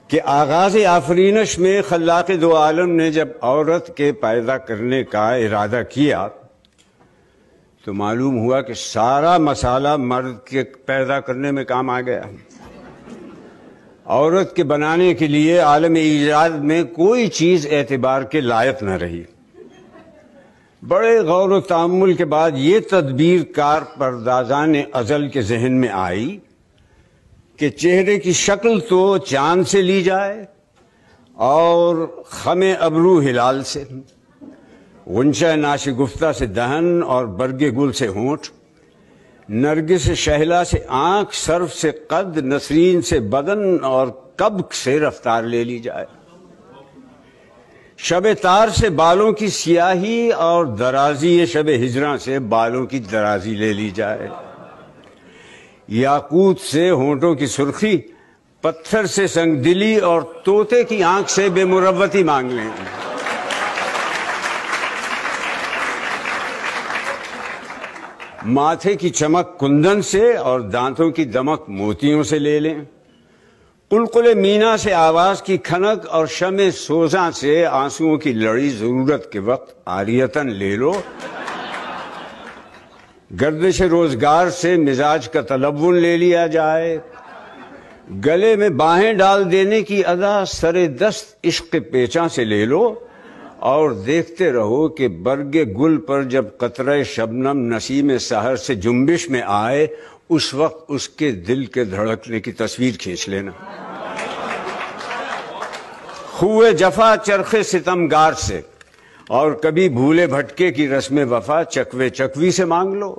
کہ آغاز آفرینش میں خلاق دو عالم نے جب عورت کے پیدا کرنے کا ارادہ کیا تو معلوم ہوا کہ سارا مسالہ مرد کے پیدا کرنے میں کام آ گیا. عورت کے بنانے کے لیے عالم ایجاد میں کوئی چیز اعتبار کے لائق نہ رہی. بڑے غور و تأمل کے بعد یہ تدبیر کار پردازان ازل کے ذہن میں آئی کہ چہرے کی شکل تو چاند سے لی جائے اور خم ابرو ہلال سے، غنچہ ناشگفتہ سے دہن اور برگ گل سے ہونٹ، نرگس شہلا سے آنکھ، سرف سے قد، نسرین سے بدن اور کبک سے رفتار لے لی جائے. شب تار سے بالوں کی سیاہی اور درازی شب ہجراں سے بالوں کی درازی لے لی جائے. یاقوت سے ہونٹوں کی سرخی، پتھر سے سنگ دلی اور طوطے کی آنکھ سے بے مروتی مانگ لیں. ماتھے کی چمک کندن سے اور دانتوں کی دمک موتیوں سے لے لیں. قلقل مینا سے آواز کی کھنک اور شمع سوزاں سے آنسوؤں کی لڑی ضرورت کے وقت عاریتاً لے لو. گردش روزگار سے مزاج کا تلون لے لیا جائے. گلے میں باہیں ڈال دینے کی ادا سر دست عشق پیچاں سے لے لو اور دیکھتے رہو کہ برگ گل پر جب قطرہ شبنم نسیم سحر سے جنبش میں آئے اس وقت اس کے دل کے دھڑکنے کی تصویر کھینچ لینا. خوئے جفا چرخ ستمگار سے اور کبھی بھولے بھٹکے کی رسم وفا چکوے چکوی سے مانگ لو.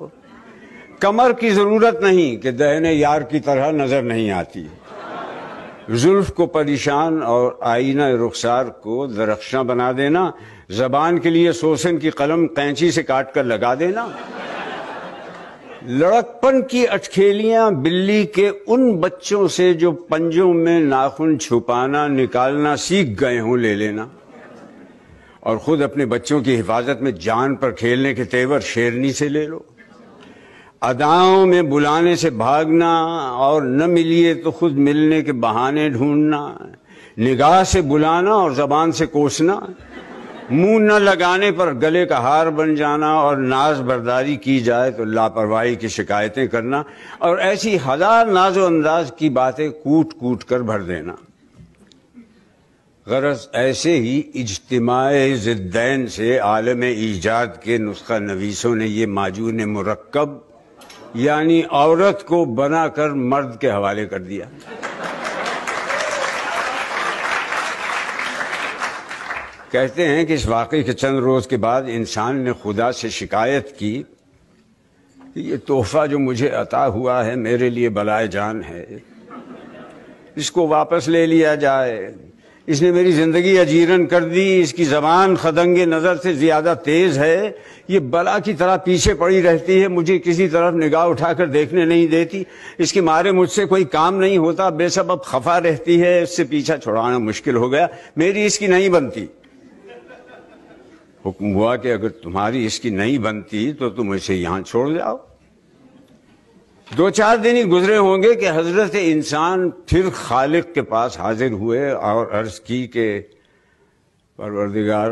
کمر کی ضرورت نہیں کہ دہنے یار کی طرح نظر نہیں آتی. زلف کو پریشان اور آئینہ رخسار کو درخشاں بنا دینا. زبان کے لیے سوسن کی قلم قینچی سے کاٹ کر لگا دینا. لڑکپن کی اٹکھیلیاں بلی کے ان بچوں سے جو پنجوں میں ناخن چھپانا نکالنا سیکھ گئے ہوں لے لینا. اور خود اپنے بچوں کی حفاظت میں جان پر کھیلنے کے تیور شیرنی سے لے لو. اداؤں میں بلانے سے بھاگنا اور نہ ملیے تو خود ملنے کے بہانے ڈھونڈنا. نگاہ سے بلانا اور زبان سے کوسنا. منہ نہ لگانے پر گلے کا ہار بن جانا اور ناز برداری کی جائے تو لاپرواہی کی شکایتیں کرنا اور ایسی ہزار ناز و انداز کی باتیں کوٹ کوٹ کر بھر دینا. غرض ایسے ہی اجتماع ضدین سے عالم ایجاد کے نسخہ نویسوں نے یہ معجون مرکب یعنی عورت کو بنا کر مرد کے حوالے کر دیا. کہتے ہیں کہ اس واقعے کے چند روز کے بعد انسان نے خدا سے شکایت کی کہ یہ تحفہ جو مجھے عطا ہوا ہے میرے لیے بلائے جان ہے، اس کو واپس لے لیا جائے. اس نے میری زندگی اجیرن کر دی. اس کی زبان خدنگ نظر سے زیادہ تیز ہے. یہ بلا کی طرح پیچھے پڑی رہتی ہے، مجھے کسی طرف نگاہ اٹھا کر دیکھنے نہیں دیتی. اس کے مارے مجھ سے کوئی کام نہیں ہوتا، بے سبب خفا رہتی ہے. اس سے پیچھا چھڑانا مشکل ہو گیا، میری اس کی نہیں بنتی. حکم ہوا کہ اگر تمہاری اس کی نہیں بنتی تو تم اسے یہاں چھوڑ جاؤ. 2-4 دن ہی گزرے ہوں گے کہ حضرت انسان پھر خالق کے پاس حاضر ہوئے اور عرض کی کہ پروردگار،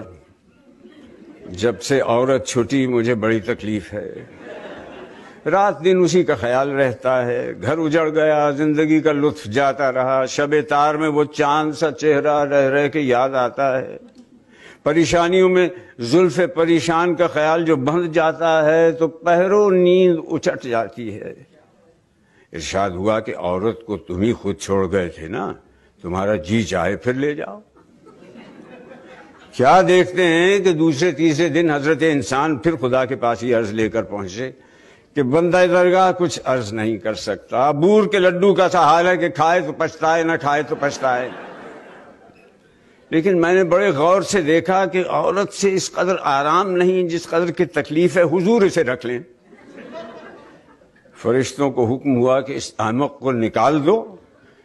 جب سے عورت چھٹی مجھے بڑی تکلیف ہے. رات دن اسی کا خیال رہتا ہے. گھر اجڑ گیا، زندگی کا لطف جاتا رہا. شب تار میں وہ چاند سا چہرہ رہ رہ کے یاد آتا ہے. پریشانیوں میں زلف پریشان کا خیال جو بندھ جاتا ہے تو پہرو نیند اچٹ جاتی ہے. ارشاد ہوا کہ عورت کو تم ہی خود چھوڑ گئے تھے نا، تمہارا جی چاہے پھر لے جاؤ. کیا دیکھتے ہیں کہ دوسرے تیسرے دن حضرت انسان پھر خدا کے پاس ہی عرض لے کر پہنچے کہ بندہ درگاہ کچھ عرض نہیں کر سکتا. بور کے لڈو کا سا حال ہے کہ کھائے تو پچھتائے، نہ کھائے تو پچھتائے. لیکن میں نے بڑے غور سے دیکھا کہ عورت سے اس قدر آرام نہیں جس قدر کی تکلیف ہے. حضور اسے رکھ لیں. فرشتوں کو حکم ہوا کہ اس احمق کو نکال دو،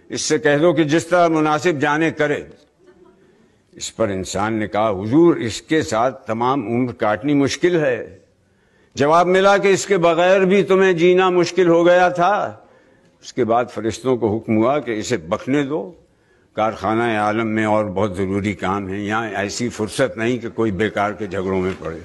اس سے کہہ دو کہ جس طرح مناسب جانے کرے. اس پر انسان نے کہا حضور اس کے ساتھ تمام عمر کاٹنی مشکل ہے. جواب ملا کہ اس کے بغیر بھی تمہیں جینا مشکل ہو گیا تھا. اس کے بعد فرشتوں کو حکم ہوا کہ اسے بکنے دو. کارخانہ عالم میں اور بہت ضروری کام ہیں. یہاں ایسی فرصت نہیں کہ کوئی بیکار کے جھگڑوں میں پڑے.